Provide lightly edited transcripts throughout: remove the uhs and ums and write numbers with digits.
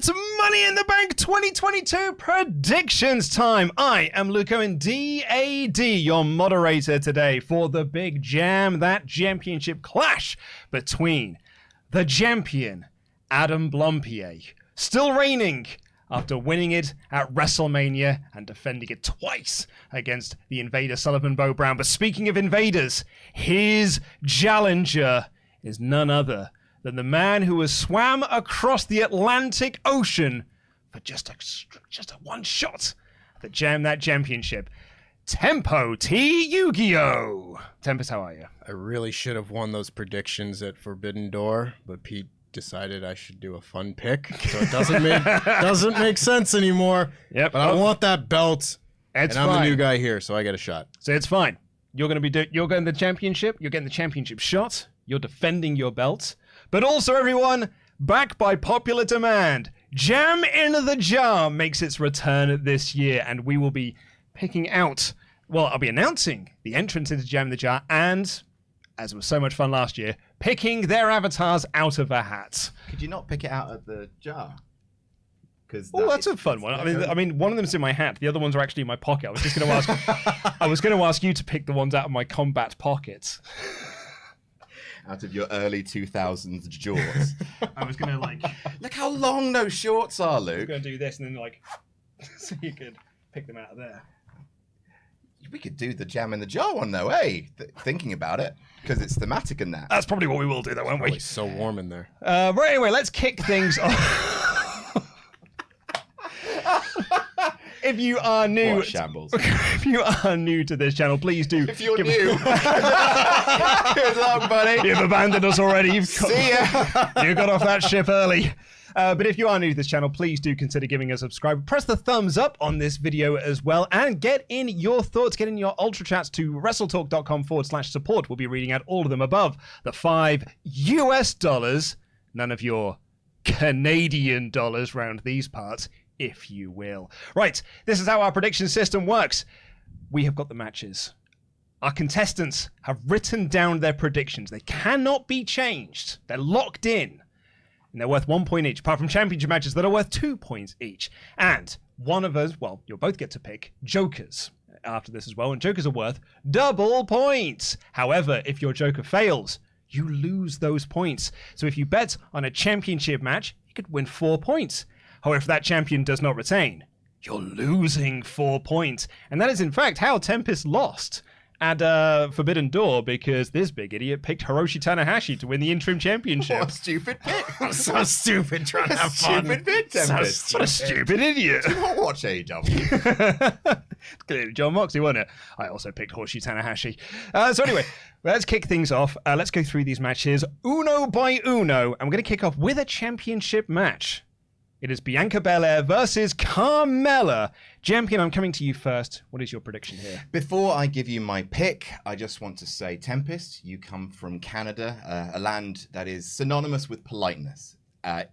It's Money in the Bank 2022 predictions time. I am Luke Owen, DAD, your moderator today for the big jam, that championship clash between the champion, Adam Blompier, still reigning after winning it at WrestleMania and defending it twice against the Invader Sullivan Bo Brown. But speaking of invaders, his challenger is none other than the man who has swam across the Atlantic Ocean for just a one shot at that championship. Tempo T. Yu-Gi-Oh! Tempest, how are you? I really should have won those predictions at Forbidden Door, but Pete decided I should do a fun pick, so it doesn't make sense anymore. Yep. But I want that belt, I'm the new guy here, so I get a shot. So it's fine. You're getting the championship. You're getting the championship shot. You're defending your belt. But also, everyone, back by popular demand, Jam in the Jar makes its return this year, and we will be picking out, well, I'll be announcing the entrance into Jam in the Jar, and, as it was so much fun last year, picking their avatars out of a hat. Could you not pick it out of the jar? Oh, that's a fun one. I mean, one of them's in my hat. The other ones are actually in my pocket. I was just going to ask. I was going to ask you to pick the ones out of my combat pockets. Out of your early 2000s jaws. I was going to Look how long those shorts are, I Luke. was going to do this and then so you could pick them out of there. We could do the Jam in the Jar one though, eh? Thinking about it, because it's thematic in that. That's probably what we will do, though, won't we? It's so warm in there. Right, anyway, let's kick things off. If you are new, What shambles. If you are new to this channel, please do. If you're new, good luck, buddy. You've abandoned us already. See ya. You got off that ship early. But if you are new to this channel, please do consider giving us a subscribe. Press the thumbs up on this video as well. And get in your thoughts. Get in your Ultrachats to WrestleTalk.com/support. We'll be reading out all of them above the $5 US. None of your Canadian dollars round these parts, if you will. Right, this is how our prediction system works. We have got the matches. Our contestants have written down their predictions. They cannot be changed. They're locked in. And they're worth 1 point each, apart from championship matches that are worth 2 points each. And one of us, well, you'll both get to pick jokers after this as well, and jokers are worth double points. However, if your joker fails, you lose those points. So if you bet on a championship match, you could win 4 points. However, if that champion does not retain, you're losing 4 points. And that is, in fact, how Tempest lost at Forbidden Door, because this big idiot picked Hiroshi Tanahashi to win the interim championship. What a stupid pick. So stupid trying to have fun. Stupid pick, Tempest. What a stupid idiot. Do you not watch AEW? Clearly John Moxley, wasn't it? I also picked Hiroshi Tanahashi. So anyway, let's kick things off. Let's go through these matches uno by uno. I'm going to kick off with a championship match. It is Bianca Belair versus Carmella. Champion, I'm coming to you first. What is your prediction here? Before I give you my pick, I just want to say, Tempest, you come from Canada, a land that is synonymous with politeness.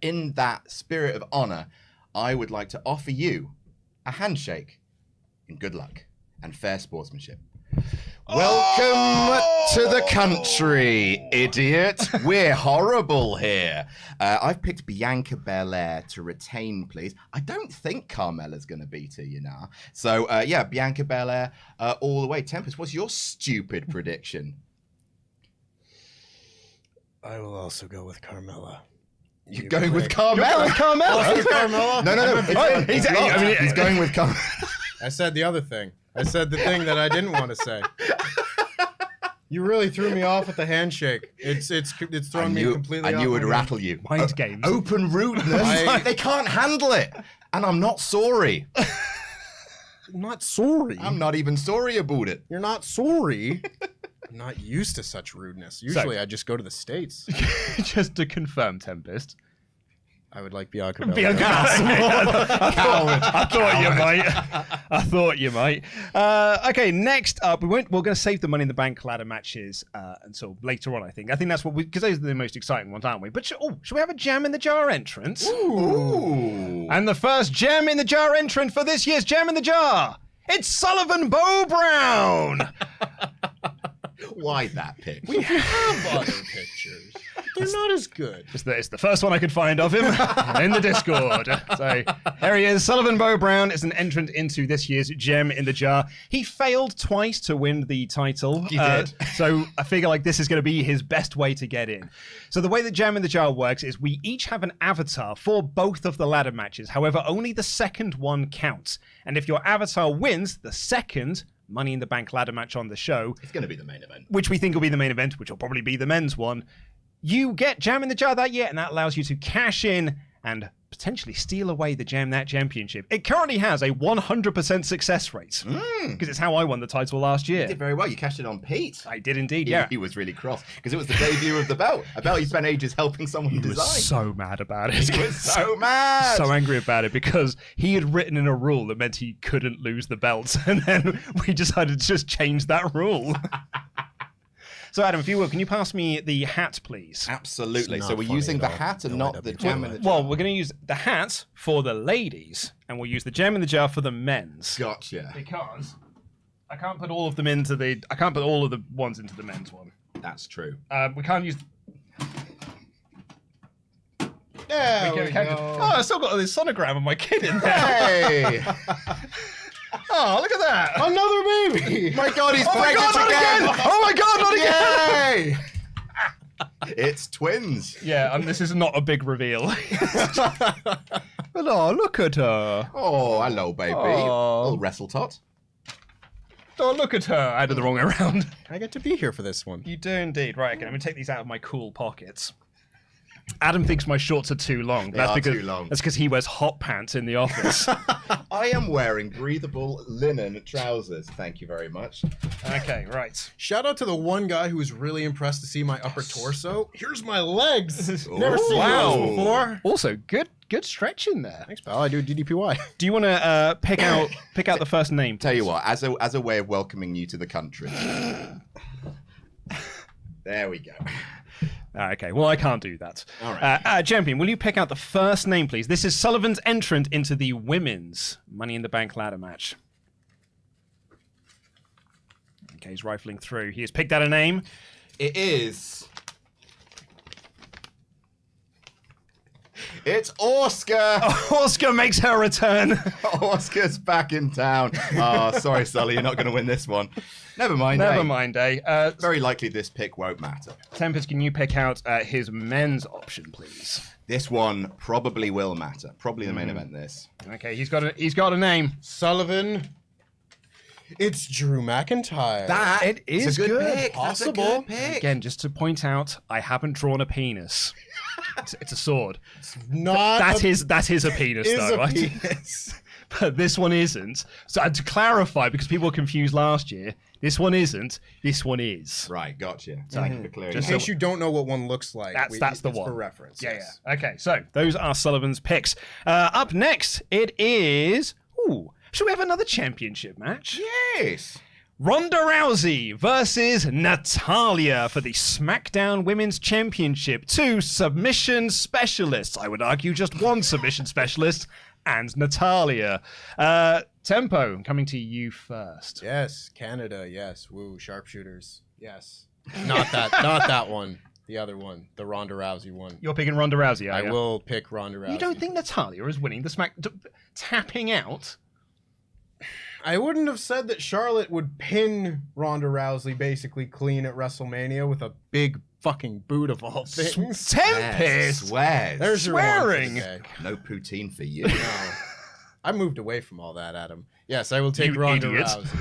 In that spirit of honor, I would like to offer you a handshake in good luck and fair sportsmanship. Welcome to the country, idiot. We're horrible here. I've picked Bianca Belair to retain, please. I don't think Carmella's going to beat her, you know. So, yeah, Bianca Belair all the way. Tempest, what's your stupid prediction? I will also go with Carmella. You're going with Carmella? You're going with Carmella? Carmella? No. He's going with Carmella. I said the other thing. I said the thing that I didn't want to say. You really threw me off with the handshake. It's thrown me completely off. I knew it would rattle you. Mind games. Open rudeness. They can't handle it. And I'm not sorry. I'm not sorry. I'm not even sorry about it. You're not sorry. I'm not used to such rudeness. Usually I just go to the States. Just to confirm, Tempest. I would like Bianca Belair. Bianca I thought you might. Okay, next up, we're going to save the Money in the Bank ladder matches until later on, I think. I think that's what because those are the most exciting ones, aren't we? But should we have a Jam in the Jar entrance? Ooh. And the first Jam in the Jar entrant for this year's Jam in the Jar, it's Sullivan Bo Brown. Why that pic? We have other pictures. They're not as good. It's the first one I could find of him in the Discord. So there he is. Sullivan Bo Brown is an entrant into this year's Gem in the Jar. He failed twice to win the title. He did. So I figure like this is going to be his best way to get in. So the way that Gem in the Jar works is we each have an avatar for both of the ladder matches. However, only the second one counts. And if your avatar wins the second Money in the Bank ladder match on the show, It's going to be the main event. which we think will be the main event, which will probably be the men's one, you get Jam in the Jar that year, and that allows you to cash in and potentially steal away the Jam That Championship. It currently has a 100% success rate, because it's how I won the title last year. You did very well. You cashed it on Pete. I did indeed, yeah. He was really cross because it was the debut of the belt. A belt he spent ages helping someone He was design. so mad about it. He was so mad. So angry about it because he had written in a rule that meant he couldn't lose the belt, and then we decided to just change that rule. So, Adam, if you will, can you pass me the hat, please? Absolutely. It's So not we're funny using at the all. hat and No not the IWP. Jam in the Jar. Well, we're going to use the hat for the ladies, and we'll use the Gem in the Jar for the men's. Gotcha. Because I can't put all of them into the... I can't put all of the ones into the men's one. That's true. We can't use... There we can't- go. Oh, I still got this sonogram of my kid in there. Hey! Oh, look at that. Another baby. My God, he's Oh my pregnant God, not again! Oh my God, not again! Yay! It's twins. Yeah, and this is not a big reveal. But oh, look at her. Oh, hello, baby. Oh. Little wrestle tot. Oh, look at her. I did the wrong way around. I get to be here for this one. You do indeed. Right, okay, I'm going to take these out of my cool pockets. Adam thinks my shorts are too long. They are too long. That's because he wears hot pants in the office. I am wearing breathable linen trousers. Thank you very much. Okay, right. Shout out to the one guy who was really impressed to see my upper torso. Here's my legs. Never seen Wow. those before. Also, good stretch in there. Thanks, pal. I do DDPY. Do you want to pick out the first name? Tell you what, as a way of welcoming you to the country. There we go. Okay, well, I can't do that. All right. Champion, will you pick out the first name, please? This is Sullivan's entrant into the women's Money in the Bank ladder match. Okay, he's rifling through. He has picked out a name. It is. It's Oscar. Oscar makes her return. Oscar's back in town. Oh, sorry, Sully, you're not going to win this one. Never mind. Never eh? mind, eh? Very likely this pick won't matter. Tempest, can you pick out his men's option, please? This one probably will matter. Probably the main event. This. Okay, he's got a name. Sullivan. It's Drew McIntyre. That It is is a good, good. pick. That's a Possible. good pick. Again, just to point out, I haven't drawn a penis. It's a sword. Not That is a penis, is though, a right? penis. But this one isn't. So to clarify, because people were confused last year, this one isn't. This one is. Right, gotcha. Thank you for clearing In Just that case you don't know what one looks like, That's the it's one. for reference. Yeah, yes. yeah. Okay, so those are Sullivan's picks. Up next, it is. Ooh, should we have another championship match? Yes. Ronda Rousey versus Natalya for the SmackDown Women's Championship. Two submission specialists. I would argue just one submission specialist, and Natalya. Tempo, I'm coming to you first. Yes, Canada. Yes, woo, sharpshooters. Yes, not that one. The other one, the Ronda Rousey one. You're picking Ronda Rousey, are I you? will pick Ronda Rousey. You don't think Natalya is winning the tapping out? I wouldn't have said that Charlotte would pin Ronda Rousey basically clean at WrestleMania with a big fucking boot of all things. Tempest! Swears. There's your one for Swearing. the day. no poutine for you. I moved away from all that, Adam. Yes, I will take You Ronda idiot. Rousey.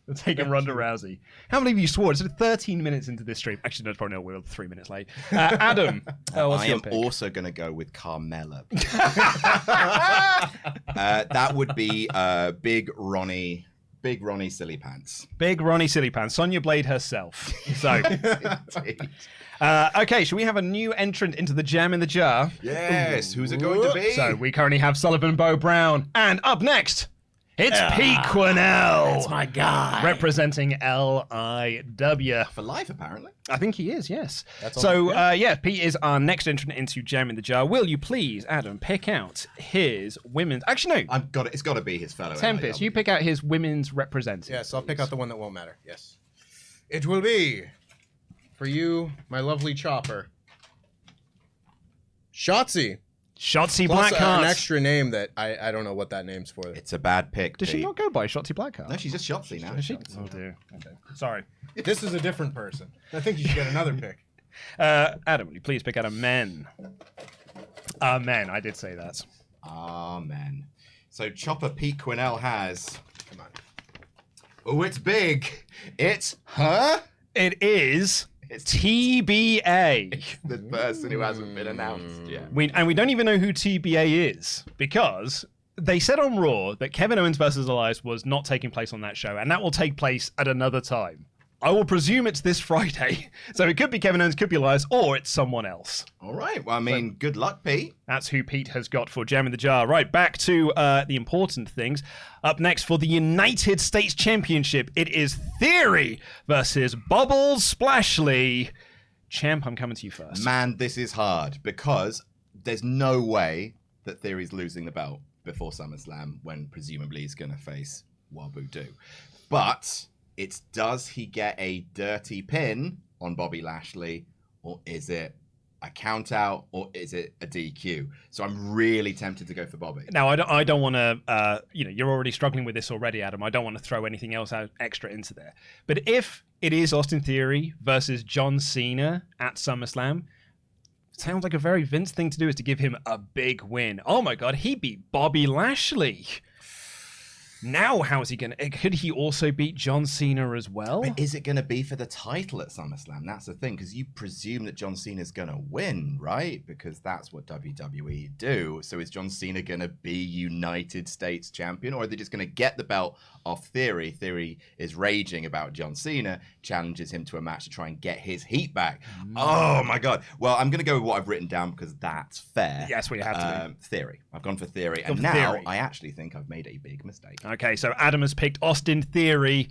You're taking Ronda Rousey. How many of you swore? It's 13 minutes into this stream. Actually, no, probably no, we're 3 minutes late. Adam, what's I your am pick? also going to go with Carmella. That would be Big Ronnie Silly Pants. Big Ronnie Silly Pants, Sonya Blade herself. So, okay, should we have a new entrant into the Jam in the Jar? Yes, who's it going to be? So we currently have Sullivan Bo Brown, and up next, it's Pete Quinnell. That's my guy. Representing LIW. for life, apparently. I think he is, yes. That's all- So, yeah, Pete is our next entrant into Jam in the Jar. Will you please, Adam, pick out his women's... Actually, no. It's got to be his fellow. Tempest, LIW. you pick out his women's representative. Yes, I'll pick out the one that won't matter. Yes. It will be, for you, my lovely chopper, Shotzi. Shotzi Plus Blackheart. an extra name that I don't know what that name's for. It's a bad pick. Does she Pete. not go by Shotzi Blackheart? No, she's just Shotzi now. Is she? Oh dear. Okay. Sorry. This is a different person. I think you should get another pick. Adam, will you please pick out a men? Men, I did say that. Amen. So Chopper Pete Quinnell has. Come on. Oh, it's big. It's her. It is It's TBA. the person who hasn't been announced yet. We don't even know who TBA is because they said on Raw that Kevin Owens versus Elias was not taking place on that show, and that will take place at another time. I will presume it's this Friday. So it could be Kevin Owens, could be Elias, or it's someone else. All right. Well, I mean, good luck, Pete. That's who Pete has got for Jam in the Jar. Right, back to the important things. Up next for the United States Championship, it is Theory versus Bubbles Splashley. Champ, I'm coming to you first. Man, this is hard because there's no way that Theory's losing the belt before SummerSlam when presumably he's going to face Waboo-Doo. But it's, does he get a dirty pin on Bobby Lashley, or is it a count out, or is it a DQ? So I'm really tempted to go for Bobby. Now, I don't want to, you're already struggling with this already, Adam. I don't want to throw anything else out extra into there. But if it is Austin Theory versus John Cena at SummerSlam, sounds like a very Vince thing to do is to give him a big win. Oh my God, he beat Bobby Lashley. Now, how is he going to... Could he also beat John Cena as well? But is it going to be for the title at SummerSlam? That's the thing, because you presume that John Cena's going to win, right? Because that's what WWE do. So is John Cena going to be United States champion, or are they just going to get the belt off Theory? Theory is raging about John Cena, challenges him to a match to try and get his heat back. Oh, my God. Well, I'm going to go with what I've written down because that's fair. Yes, we have to. Theory. I've gone for Theory. And for now Theory. I actually think I've made a big mistake. Okay, so Adam has picked Austin Theory.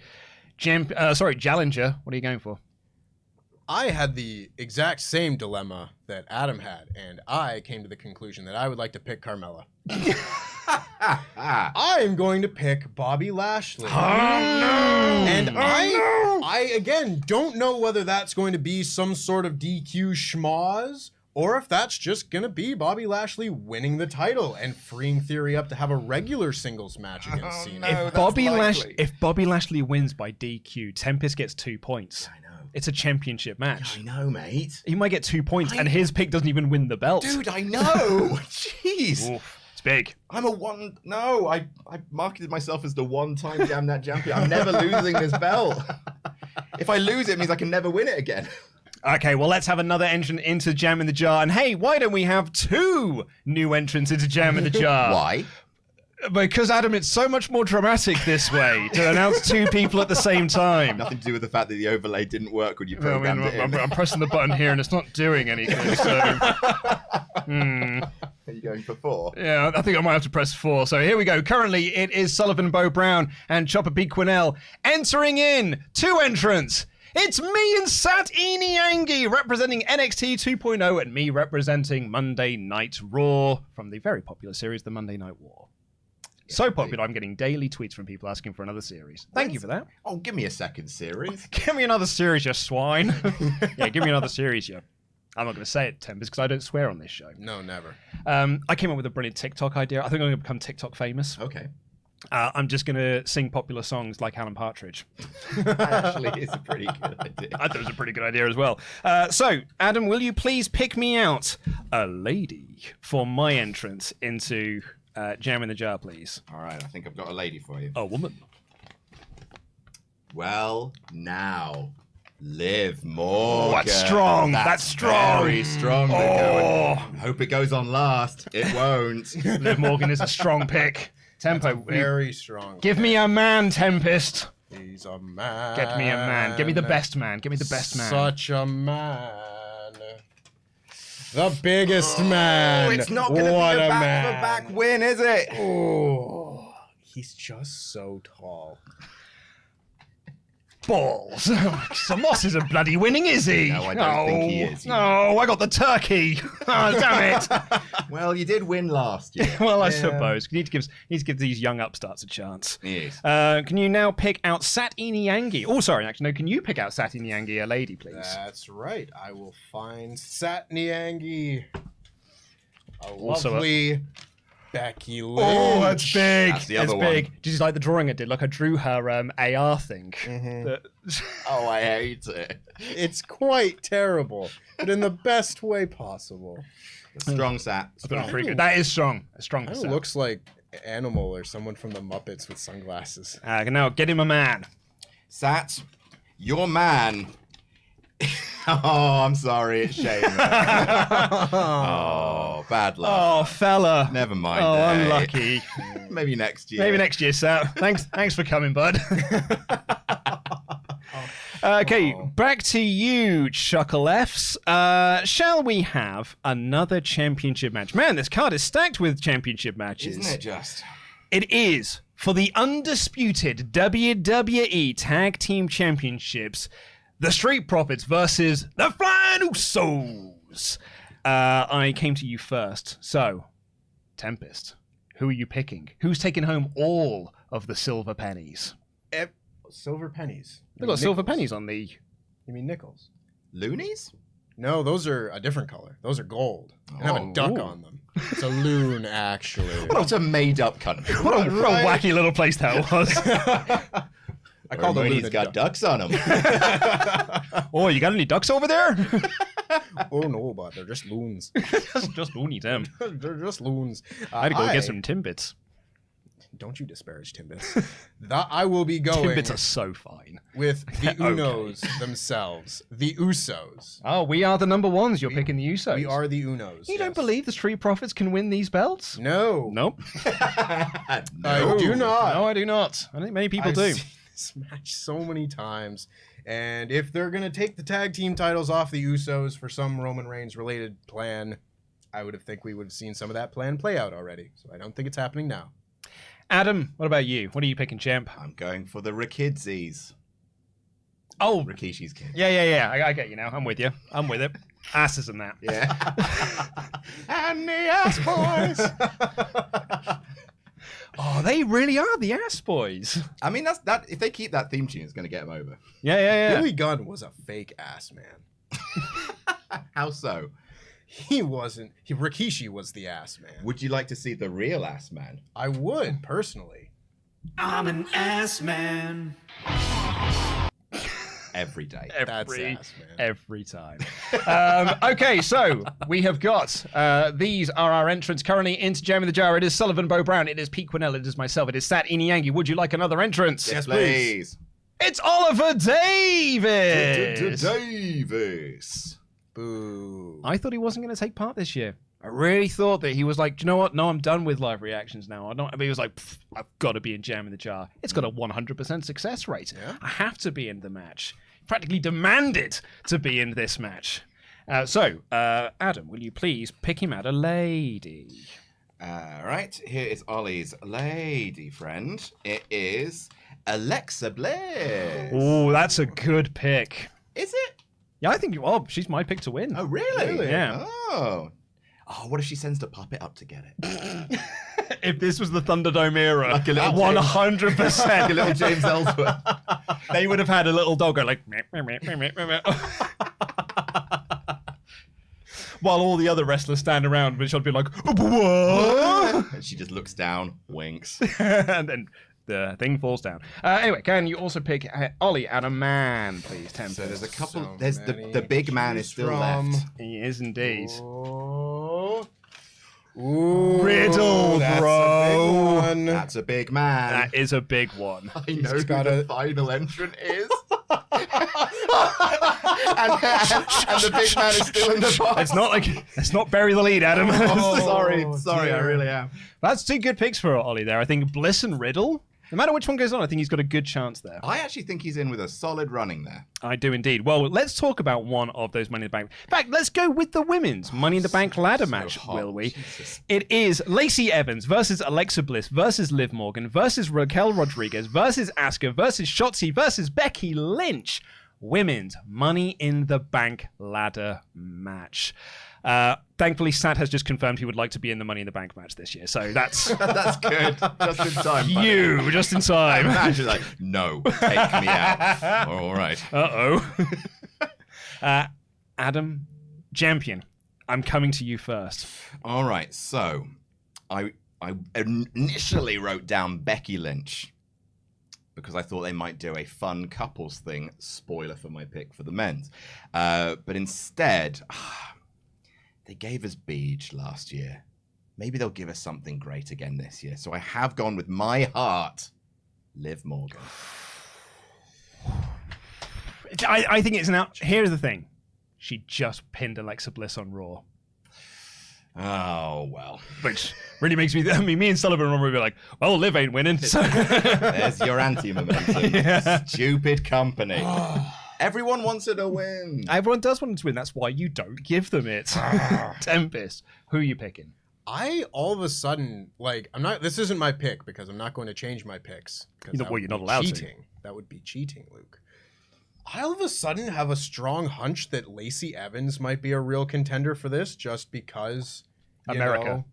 Jallinger, what are you going for? I had the exact same dilemma that Adam had, and I came to the conclusion that I would like to pick Carmella. I am going to pick Bobby Lashley. And I again don't know whether that's going to be some sort of DQ schmoz, or if that's just going to be Bobby Lashley winning the title and freeing Theory up to have a regular singles match against Cena. no. If Bobby Lashley wins by DQ, Tempest gets 2 points. I know. It's a championship match. I know, mate. He might get 2 points, and his pick doesn't even win the belt. Dude, I know. Jeez. Oof, it's big. I'm a one. No, I marketed myself as the one-time Damn That champion. I'm never losing this belt. If I lose it, it means I can never win it again. Okay, well, let's have another entrant into Jam in the Jar. And hey, why don't we have 2 new entrants into Jam in the Jar? Why? Because, Adam, it's so much more dramatic this way to announce 2 people at the same time. Nothing to do with the fact that the overlay didn't work when you I mean, programmed it in. I'm pressing the button here and it's not doing anything. So, Are you going for 4? yeah, I think I might have to press 4. So here we go. Currently, it is Sullivan Bo Brown and Chopper Pete Quinnell entering in 2 entrants. It's me and Sat Iniangi representing NXT 2.0 and me representing Monday Night Raw from the very popular series, The Monday Night War. So popular, I'm getting daily tweets from people asking for another series. Thank you for that. Oh, give me a second series. Give me another series, you swine. Yeah, give me another series, you. I'm not going to say it, Tempest, because I don't swear on this show. No, never. I came up with a brilliant TikTok idea. I think I'm going to become TikTok famous. Okay. I'm just going to sing popular songs like Alan Partridge. That actually is a pretty good idea. I thought it was a pretty good idea as well. So, Adam, will you please pick me out a lady for my entrance into Jam in the Jar, please? All right, I think I've got a lady for you. A woman. Well, now, Liv Morgan. Oh, that's strong. That's strong. Very strong. Oh. Hope it goes on last. It won't. Liv Morgan is a strong pick. Tempo. Very strong. Give me a man, Tempest. He's a man. Get me a man. Give me the best man. Give me the best man. Such a man. The biggest man. It's not going to be a back-for-back win, is it? Oh, he's just so tall. Balls. So Moss isn't bloody winning, is he? No, I don't think he is. No, I got the turkey. Oh, damn it. Well, you did win last year. Well, I suppose. You need to give these young upstarts a chance. Yes. Can you now pick out Sat Iniangi? Oh, sorry, actually, no. Can you pick out Sat Iniangi, a lady, please? That's right. I will find Sat Niangi. Also lovely Becky Lynch. Oh, that's big. That's the That's other big. one. Did you like the drawing I did? Like I drew her AR thing. Oh, I hate it. It's quite terrible, but in the best way possible. Strong sat. That's pretty good. That is strong. A strong Kind of set. looks like Animal or someone from the Muppets with sunglasses. Now get him a man. Sat, your man. Oh, I'm sorry. It's Shane. Oh, bad luck. Oh, fella. Never mind. Oh, eh? unlucky. Maybe next year. Maybe next year, Sat. Thanks for coming, bud. Okay, back to you, Chuckle Fs. Shall we have another championship match? Man, this card is stacked with championship matches. Isn't it just? It is for the undisputed WWE Tag Team Championships, the Street Profits versus the Flying Usos. I came to you first. So, Tempest, who are you picking? Who's taking home all of the silver pennies? Silver pennies. They've got silver pennies on the... You mean nickels? Loonies? No, those are a different color. Those are gold. They have a duck on them. It's a loon, actually. What a made-up country. What a wacky little place that was. I call the Loonies loon a got duck. ducks on them. Oh, you got any ducks over there? Oh no, but they're just loons. Just loony them. They're just loons. I had to go get some Timbits. Don't you disparage Timbits. I will be going Timbits are so fine. with the Unos themselves. The Usos. Oh, we are the number ones. You're picking the Usos. We are the Unos. You don't yes. believe the Street Profits can win these belts? No. Nope. I do not. No, I do not. I think many people I've do. seen this match so many times. And if they're going to take the tag team titles off the Usos for some Roman Reigns related plan, I would think we would have seen some of that plan play out already. So I don't think it's happening now. Adam, what about you? What are you picking, champ? I'm going for the Rikidsis. Oh, Rikishi's kid. yeah. I get you now. I'm with you. I'm with it. Asses and that. Yeah. And the ass boys. Oh, they really are the ass boys. I mean, that. If they keep that theme tune, it's going to get them over. Yeah. Billy Gunn was a fake ass man. How so? He wasn't. Rikishi was the ass man. Would you like to see the real ass man? I would, personally. I'm an ass man. Every day. That's ass, man. Every time. Okay, so we have got, these are our entrants currently into Jam in the Jar. It is Sullivan Bo Brown, it is Pete Quinnell, it is myself, it is Sat Iniangi. Would you like another entrance? Yes, please. It's Oliver Davis! Davis. Boo. I thought he wasn't going to take part this year. I really thought that he was like, do you know what? No, I'm done with live reactions now. He was like, I've got to be in Jam in the Jar. It's got a 100% success rate. Yeah. I have to be in the match. Practically demanded to be in this match. So, Adam, will you please pick him out a lady? All right, here is Ollie's lady friend. It is Alexa Bliss. Oh, that's a good pick. Is it? Yeah, I think she's my pick to win. Oh, really? Yeah. Oh, what if she sends the puppet up to get it? If this was the Thunderdome era, Like a little 100%. Like a little James Ellsworth. They would have had a little dog go like... While all the other wrestlers stand around, but she'll be like... What? And she just looks down, winks. And then the thing falls down. Anyway, can you also pick Ollie and a man, please, Tempest? So there's a couple. So There's many the big man is still left. He is indeed. Oh. Ooh, Riddle, that's bro. A big one. That's a big man. That is a big one. I know who got the a- final entrant is. and the big man is still in the box. Let's not bury the lead, Adam. sorry, I dear. really am. That's two good picks for Ollie there. I think Bliss and Riddle. No matter which one goes on, I think he's got a good chance there. I actually think he's in with a solid running there. I do indeed. Well, let's talk about one of those Money in the Bank. In fact, let's go with the women's Money in the Bank ladder match, hot. will we? Jesus. It is Lacey Evans versus Alexa Bliss versus Liv Morgan versus Raquel Rodriguez versus Asuka versus Shotzi versus Becky Lynch. Women's Money in the Bank ladder match. Thankfully, Sat has just confirmed he would like to be in the Money in the Bank match this year, so that's That's good. Just in time. buddy. you, just in time. Imagine like, no, take me out. All right. Uh-oh. Adam, champion. I'm coming to you first. All right, so I initially wrote down Becky Lynch because I thought they might do a fun couples thing. Spoiler for my pick for the men's. But instead, they gave us Beej last year. Maybe they'll give us something great again this year. So I have gone with my heart, Liv Morgan. I think it's an out. Here's the thing. She just pinned Alexa Bliss on Raw. Oh, well. Which really makes me... I mean, me and Sullivan would be like, well, Liv ain't winning. So. There's your anti-momentum. Yeah. Stupid company. Everyone wants her to win. Everyone does want to win. That's why you don't give them it. Tempest, who are you picking? I all of a sudden, like, I'm not. This isn't my pick because I'm not going to change my picks. Well, you're not allowed to. That would be cheating, Luke. I all of a sudden have a strong hunch that Lacey Evans might be a real contender for this, just because America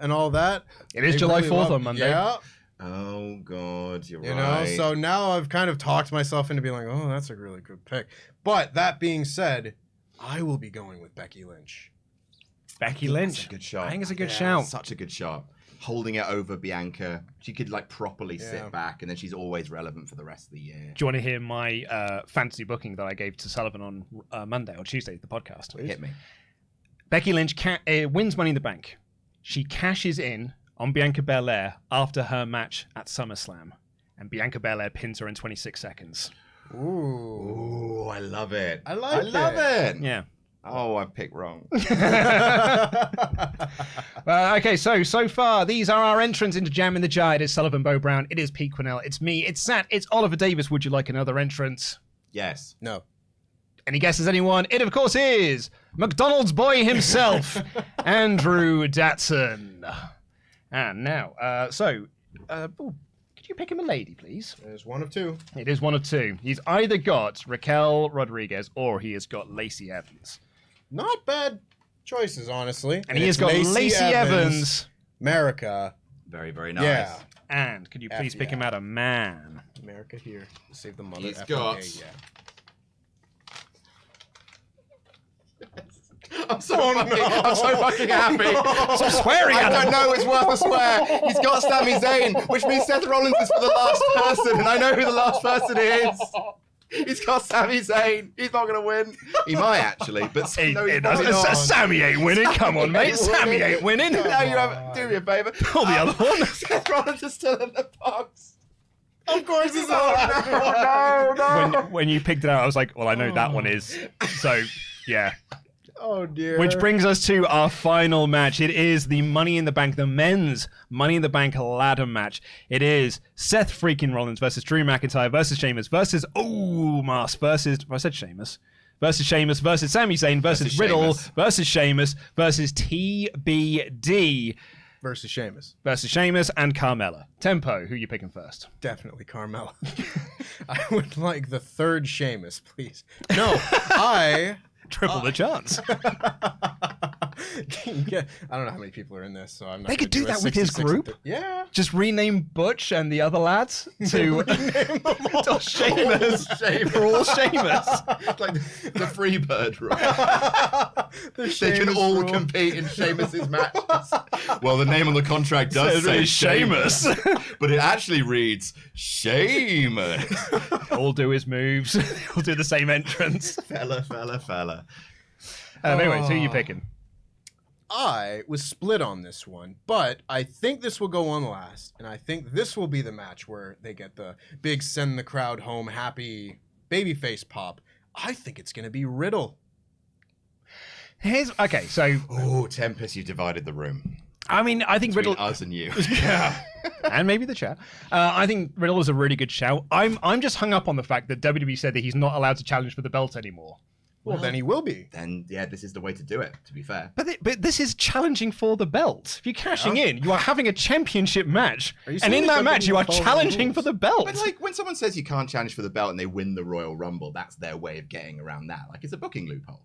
and all that. It is July 4th on Monday. Yeah. Oh, God, you're right. You know, so now I've kind of talked myself into being like, oh, that's a really good pick. But that being said, I will be going with Becky Lynch. Becky Lynch. That's a good shot. I think it's a good shout. Such a good shot. Holding it over Bianca. She could like properly sit back, and then she's always relevant for the rest of the year. Do you want to hear my fantasy booking that I gave to Sullivan on Monday or Tuesday, the podcast? Please. Hit me. Becky Lynch wins Money in the Bank. She cashes in on Bianca Belair after her match at SummerSlam, and Bianca Belair pins her in 26 seconds. Ooh, I love it. I love it. Yeah. Oh, I picked wrong. Okay, so far, these are our entrants into Jam in the Jar. It is Sullivan Bo Brown. It is Pete Quinnell. It's me. It's Sat. It's Oliver Davis. Would you like another entrance? Yes. No. Any guesses, anyone? It, of course, is McDonald's boy himself, Andrew Datson. And now, could you pick him a lady, please? There's one of two. It is one of two. He's either got Raquel Rodriguez or he has got Lacey Evans. Not bad choices, honestly. And he has got Lacey Evans. America. Very, very nice. Yeah. And could you please pick him out a man? America here. Save the mother. He's got... I'm so fucking happy. Stop swearing at him. I don't know, it's worth a swear. He's got Sami Zayn, which means Seth Rollins is for the last person, and I know who the last person is. He's got Sami Zayn. He's not going to win. He might, actually, but no, he's probably not. Sammy ain't winning. Come on, mate. Sammy ain't winning. Now you have, do me a favour. Pull the other one. Seth Rollins is still in the box. Of course he's not. No. When you picked it out, I was like, well, I know that one is. So, yeah. Oh, dear. Which brings us to our final match. It is the Money in the Bank, the men's Money in the Bank ladder match. It is Seth freaking Rollins versus Drew McIntyre versus Sheamus versus Mask versus... I said Sheamus. Versus Sheamus versus Sami Zayn versus Riddle versus Sheamus versus TBD versus Sheamus. Versus Sheamus and Carmella. Tempo, who are you picking first? Definitely Carmella. I would like the third Sheamus, please. No, Triple the chance. Yeah, I don't know how many people are in this, so I'm not. They could do that with his group. Yeah. Just rename Butch and the other lads to Sheamus. For all Sheamus. Like the Freebird rule. They can all compete in Sheamus's matches. Well, the name on the contract does say Sheamus, but it actually reads Sheamus. All do his moves. All do the same entrance. Fella. Anyways, who are you picking? I was split on this one, but I think this will go on last, and I think this will be the match where they get the big send the crowd home happy babyface pop. I think it's going to be Riddle. Okay, so... Oh, Tempest, you divided the room. I mean, I think Between Riddle... us and you. Yeah. And maybe the chat. I think Riddle is a really good shout. I'm just hung up on the fact that WWE said that he's not allowed to challenge for the belt anymore. Well, then he will be. Then, yeah, this is the way to do it, to be fair. But this is challenging for the belt. If you're cashing in, you are having a championship match. And in that match, you are challenging for the belt. But, like, when someone says you can't challenge for the belt and they win the Royal Rumble, that's their way of getting around that. Like, it's a booking loophole.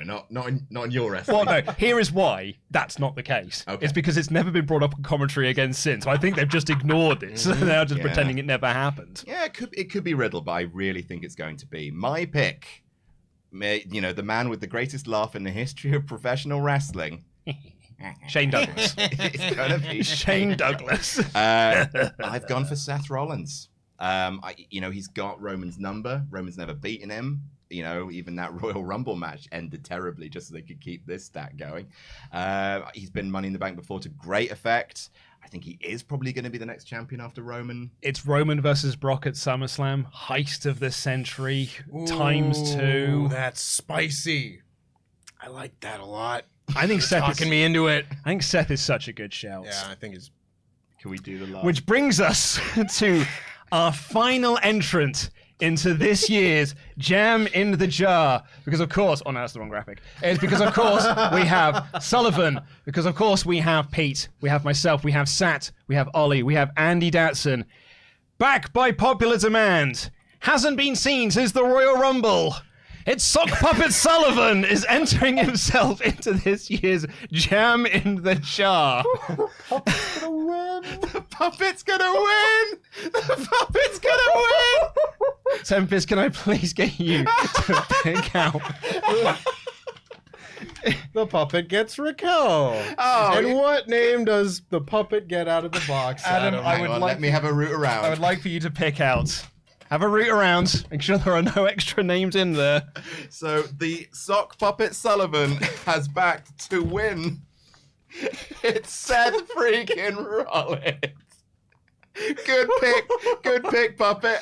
No, not in your wrestling. Well, no, here is why that's not the case. Okay. It's because it's never been brought up in commentary again since. So I think they've just ignored it. So they're just pretending it never happened. Yeah, it could be Riddle, but I really think it's going to be my pick. you know, the man with the greatest laugh in the history of professional wrestling. Shane Douglas. It's gonna be Shane Douglas. I've gone for Seth Rollins. You know, he's got Roman's number. Roman's never beaten him. You know, even that Royal Rumble match ended terribly just so they could keep this stat going. He's been Money in the Bank before to great effect. I think he is probably going to be the next champion after Roman. It's Roman versus Brock at SummerSlam. Heist of the century ×2. That's spicy. I like that a lot. I think Seth Talking me into it. I think Seth is such a good shout. Yeah, I think it's... Can we do the last? Which brings us to our final entrant into this year's Jam in the Jar. Because of course, oh no, that's the wrong graphic. It's because of course we have Sullivan. Because of course we have Pete. We have myself. We have Sat. We have Ollie. We have Andy Datson. Back by popular demand. Hasn't been seen since the Royal Rumble. It's Sock Puppet Sullivan is entering himself into this year's Jam in the Jar. The puppet's gonna win! The puppet's gonna win! Tempest, can I please get you to pick out? The puppet gets Raquel. Oh, And what name does the puppet get out of the box, Adam, Adam? I would like let me have a route around. I would like for you to pick out. Have a route around. Make sure there are no extra names in there. So the Sock Puppet Sullivan has backed to win. It's Seth freaking Rollins. Good pick, Puppet.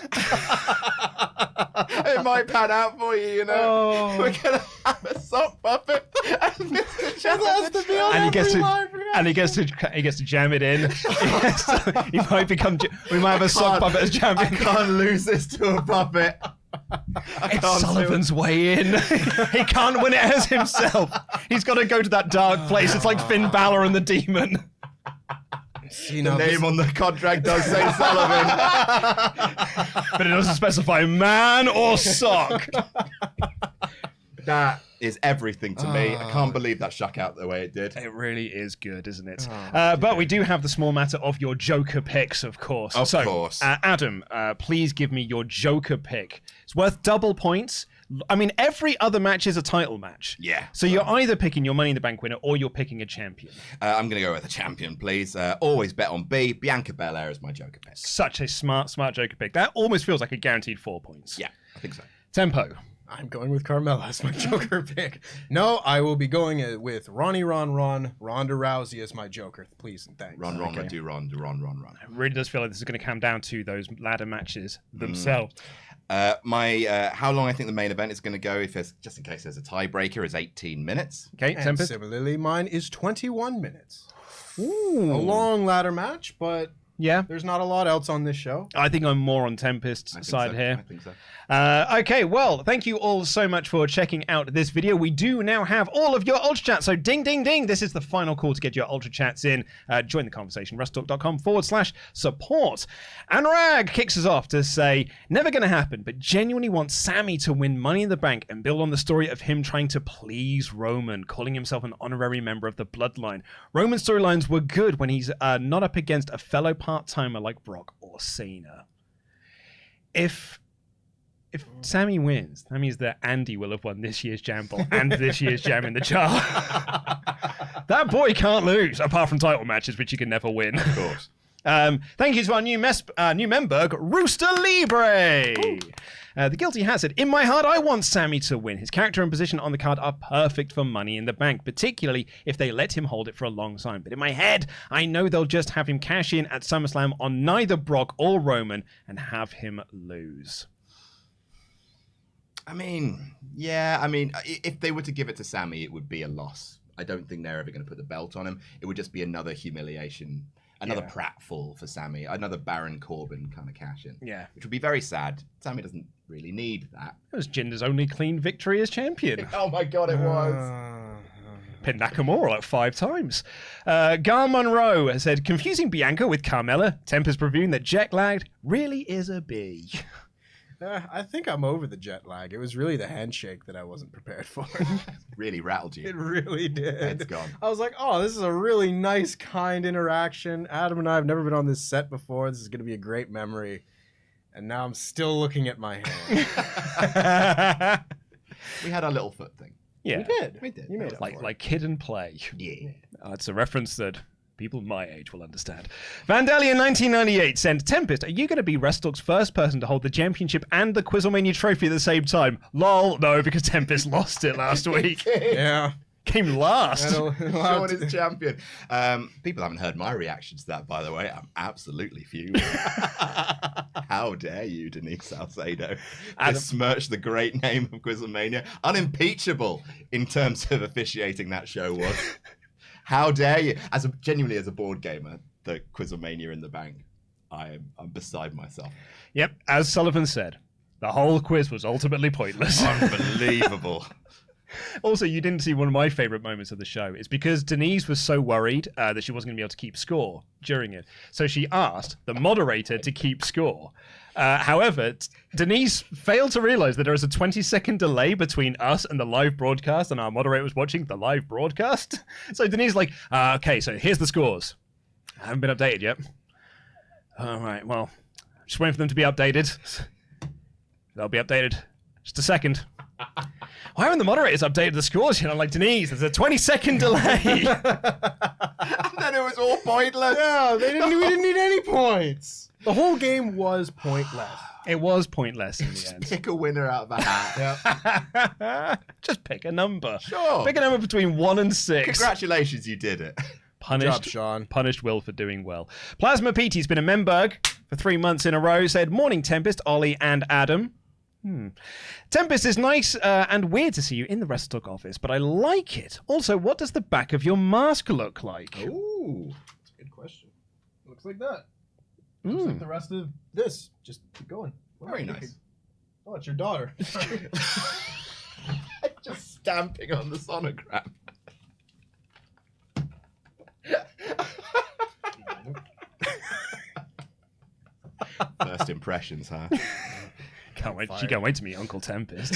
It might pan out for you, you know. Oh. We're gonna have a Sock Puppet and Mr. Chance. And he gets to jam it in. He might become. We might have a Sock Puppet as I champion. can't lose this to a puppet. It's Sullivan's way in. He can't win it as himself. He's got to go to that dark place. It's like Finn Balor and the Demon. See, The now name this- on the contract does say Sullivan. But it doesn't specify man or sock. That is everything to me. I can't believe that shook out the way it did. It really is good, isn't it? But we do have the small matter of your Joker picks, of course. Of course. Adam, please give me your Joker pick. It's worth double points. I mean, every other match is a title match. Yeah. So you're either picking your Money in the Bank winner or you're picking a champion. I'm going to go with a champion, please. Always bet on B. Bianca Belair is my Joker pick. Such a smart Joker pick. That almost feels like a guaranteed 4 points. Yeah, I think so. Tempo. I'm going with Carmella as my Joker pick. No, I will be going with Ronda Rousey as my Joker. Please and thanks. Ron. Okay. Do Ron. It really does feel like this is going to come down to those ladder matches themselves. How long I think the main event is going to go, if there's, just in case there's a tiebreaker, is 18 minutes. Okay, And Tempest. similarly, mine is 21 minutes. Ooh. A long ladder match, but Yeah. there's not a lot else on this show. I think I'm more on Tempest's I think side so. here. I think so. Okay, well, thank you all so much for checking out this video. We do now have all of your Ultra Chats, so ding, ding, ding. This is the final call to get your Ultra Chats in. Join the conversation, WrestleTalk.com/support. And Rag kicks us off to say, never going to happen, but genuinely want Sammy to win Money in the Bank and build on the story of him trying to please Roman, calling himself an honorary member of the Bloodline. Roman storylines were good when he's not up against a fellow part-timer like Brock or Cena. If Sammy wins, that means that Andy will have won this year's Jam Ball and this year's Jam in the Jar. That boy can't lose, apart from title matches, which he can never win. Of course. Thank you to our new member, Rooster Libre. The Guilty Hat said, in my heart, I want Sammy to win. His character and position on the card are perfect for Money in the Bank, particularly if they let him hold it for a long time. But in my head, I know they'll just have him cash in at SummerSlam on neither Brock or Roman and have him lose. I mean, yeah, if they were to give it to Sammy, it would be a loss. I don't think they're ever going to put the belt on him. It would just be another humiliation, another pratfall for Sammy, another Baron Corbin kind of cash in. Yeah. Which would be very sad. Sammy doesn't really need that. It was Jinder's only clean victory as champion. Oh my God, it was. Pinned Nakamura like 5 times. Gar Monroe has said, confusing Bianca with Carmella, Tempest reviewing that jet lagged really is a B. I think I'm over the jet lag. It was really the handshake that I wasn't prepared for. Really rattled you. It really did. Head's gone. I was like, oh, this is a really nice, kind interaction. Adam and I have never been on this set before. This is going to be a great memory. And now I'm still looking at my hand. We had our little foot thing. Yeah. We did. We did. You made it. Like kid and play. Yeah. It's a reference that people my age will understand. Vandalia 1998 sent, Tempest, are you going to be WrestleTalk's first person to hold the championship and the Quizlemania trophy at the same time? Lol, no, because Tempest lost it last week. Yeah. Came last. Sean is champion. People haven't heard my reaction to that, by the way. I'm absolutely fuming. How dare you, Denise Salcedo, besmirch the great name of Quizlemania. Unimpeachable in terms of officiating that show was. How dare you? Genuinely as a board gamer, the Quizlemania in the bank, I'm beside myself. Yep, as Sullivan said, the whole quiz was ultimately pointless. Unbelievable. Also, you didn't see one of my favorite moments of the show. It's because Denise was so worried that she wasn't going to be able to keep score during it. So she asked the moderator to keep score. However, Denise failed to realize that there is a 20-second delay between us and the live broadcast, and our moderator was watching the live broadcast. So Denise is like, okay, so here's the scores. I haven't been updated yet. All right, well, just waiting for them to be updated. They'll be updated. Just a second. Why haven't the moderators updated the scores yet? I'm like, Denise, there's a 20-second delay. And then it was all pointless. Yeah, we didn't need any points. The whole game was pointless. It was pointless in the end. Pick a winner out of a hat. Just pick a number. Sure. Pick a number between 1 and 6. Congratulations, you did it. Punished, Good job, Sean. Punished Will for doing well. Plasma Petey's been a Memberg for 3 months in a row. Said, morning, Tempest, Ollie, and Adam. Tempest, is nice and weird to see you in the WrestleTalk office, but I like it. Also, what does the back of your mask look like? Ooh. That's a good question. Looks like that. Looks like the rest of this. Just keep going. Very nice. Oh, it's your daughter. Just stamping on the sonogram. First impressions, huh? She can't wait to meet Uncle Tempest.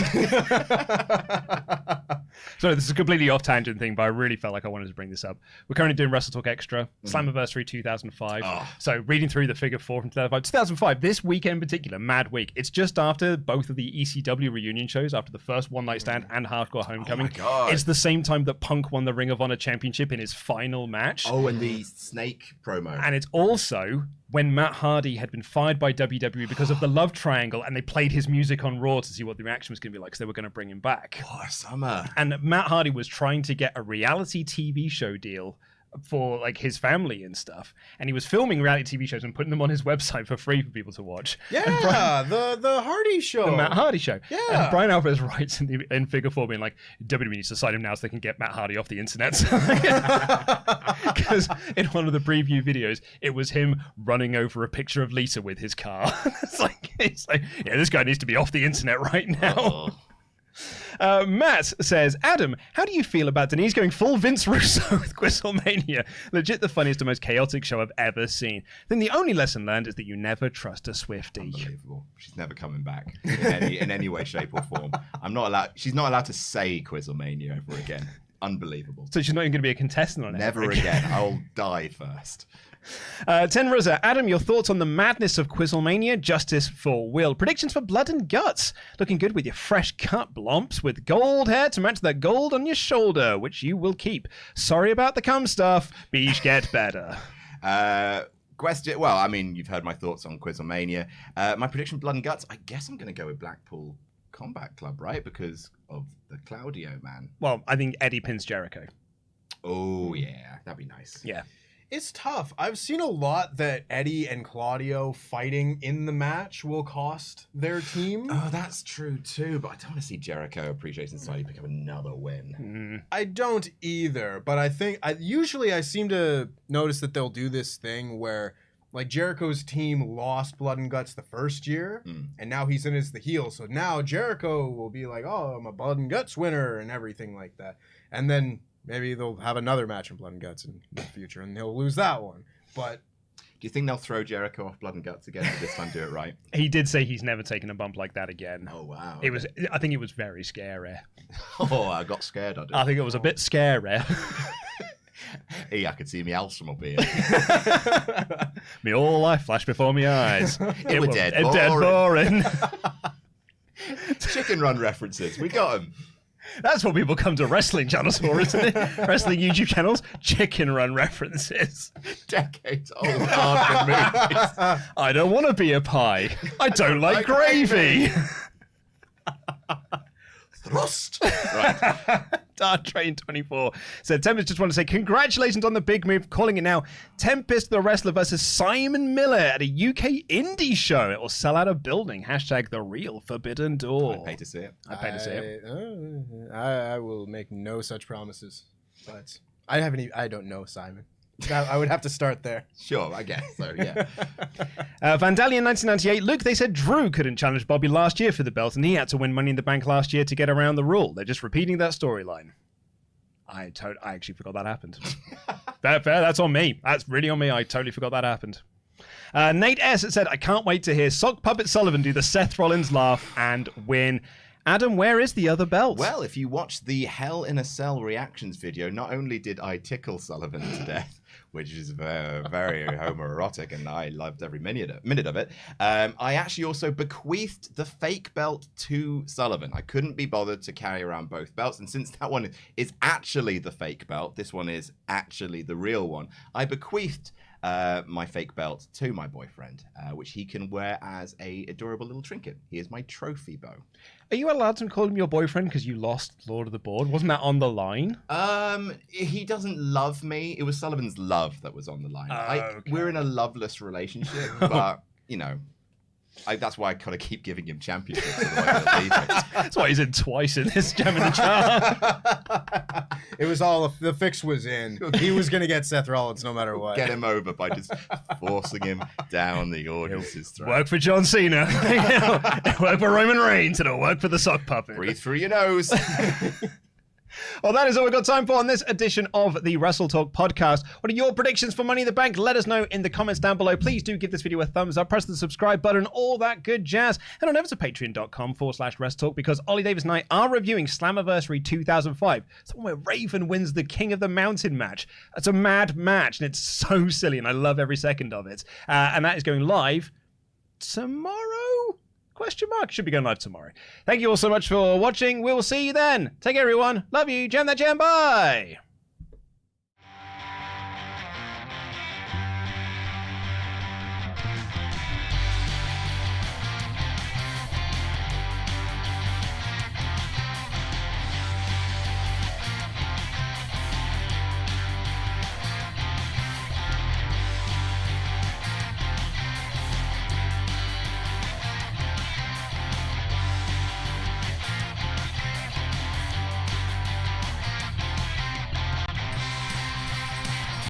So this is a completely off tangent thing, but I really felt like I wanted to bring this up. We're currently doing WrestleTalk Extra, Slammiversary 2005. Oh. So reading through the figure 4 from 2005. 2005, this weekend in particular, mad week. It's just after both of the ECW reunion shows, after the first One Night Stand and Hardcore Homecoming. Oh my God. It's the same time that Punk won the Ring of Honor Championship in his final match. Oh, and the Snake promo. And it's also when Matt Hardy had been fired by WWE because of the love triangle, and they played his music on Raw to see what the reaction was going to be like, because they were going to bring him back. What a summer. And Matt Hardy was trying to get a reality TV show deal for like his family and stuff, and he was filming reality TV shows and putting them on his website for free for people to watch. Yeah, the Hardy show. The Matt Hardy show. Yeah. And Brian Alvarez writes in figure 4 being like, WWE needs to sign him now so they can get Matt Hardy off the internet. Because in one of the preview videos, it was him running over a picture of Lisa with his car. it's like, yeah, this guy needs to be off the internet right now. Oh. Matt says, Adam, how do you feel about Denise going full Vince Russo with Quizlemania? Legit the funniest and most chaotic show I've ever seen. Then the only lesson learned is that you never trust a Swiftie. Unbelievable. She's never coming back in any way, shape, or form. She's not allowed to say Quizlemania ever again. Unbelievable. So she's not even going to be a contestant on it. Never again. I'll die first. Ten Rosa, Adam, your thoughts on the madness of Quizlemania? Justice for Will. Predictions for Blood and Guts. Looking good with your fresh cut blomps with gold hair to match that gold on your shoulder, which you will keep. Sorry about the cum stuff. Beach get better. Question. Well, I mean, you've heard my thoughts on Quizlemania. My prediction for Blood and Guts, I guess I'm going to go with Blackpool Combat Club, right? Because of the Claudio man. Well, I think Eddie pins Jericho. Oh, yeah. That'd be nice. Yeah. It's tough. I've seen a lot that Eddie and Claudio fighting in the match will cost their team. Oh, that's true too, but I don't want to see Jericho Appreciation Society pick up another win. I don't either, but I think usually I seem to notice that they'll do this thing where like Jericho's team lost Blood and Guts the first year, and now he's in as the heel. So now Jericho will be like, oh, I'm a Blood and Guts winner and everything like that. And then maybe they'll have another match in Blood and Guts in the future, and he'll lose that one. But do you think they'll throw Jericho off Blood and Guts again and this time do it right? He did say he's never taken a bump like that again. Oh, wow. It was. I think it was very scary. Oh, I got scared. I think it was a bit scary. Hey, I could see me Alstomobile. Me whole life flashed before my eyes. It was dead boring. Chicken Run references. We got them. That's what people come to wrestling channels for, isn't it? Wrestling YouTube channels, chicken run references. Decades old hard movies. I don't want to be a pie. I don't like gravy. Thrust. Right. Dart Train 24 said, Tempest just want to say congratulations on the big move, calling it now Tempest the Wrestler versus Simon Miller at a UK indie show. It will sell out a building. Hashtag the real Forbidden Door. I'd pay to see it. I'd pay to see it. I will make no such promises. But I don't know Simon. I would have to start there. Sure, I guess. So, yeah. Vandalian 1998. Luke, they said Drew couldn't challenge Bobby last year for the belt, and he had to win Money in the Bank last year to get around the rule. They're just repeating that storyline. I actually forgot that happened. fair, that's on me. That's really on me. I totally forgot that happened. Nate S. said, I can't wait to hear Sock Puppet Sullivan do the Seth Rollins laugh and win. Adam, where is the other belt? Well, if you watch the Hell in a Cell reactions video, not only did I tickle Sullivan to death, which is very, very homoerotic, and I loved every minute of it, I actually also bequeathed the fake belt to Sullivan. I couldn't be bothered to carry around both belts, and since that one is actually the fake belt, this one is actually the real one, I bequeathed my fake belt to my boyfriend, which he can wear as a adorable little trinket. He is my trophy bow. Are you allowed to call him your boyfriend because you lost Lord of the Board? Wasn't that on the line? He doesn't love me. It was Sullivan's love that was on the line. Okay. We're in a loveless relationship, but, you know, that's why I gotta keep giving him championships. That's why he's in twice in this Gem in the Jar. It was all, the fix was in. He was going to get Seth Rollins no matter what. Get him over by just forcing him down the audience's throat. Work for John Cena. Work for Roman Reigns. It'll work for the sock puppet. Breathe through your nose. Well, that is all we've got time for on this edition of the WrestleTalk Podcast. What are your predictions for Money in the Bank? Let us know in the comments down below. Please do give this video a thumbs up, press the subscribe button, all that good jazz. Head on over to patreon.com/WrestleTalk because Ollie Davis and I are reviewing Slammiversary 2005. It's the one where Raven wins the King of the Mountain match. It's a mad match, and it's so silly, and I love every second of it. And that is going live tomorrow? ? Should be going live tomorrow. Thank you all so much for watching. We will see you then. Take care, everyone. Love you. Jam that jam. Bye.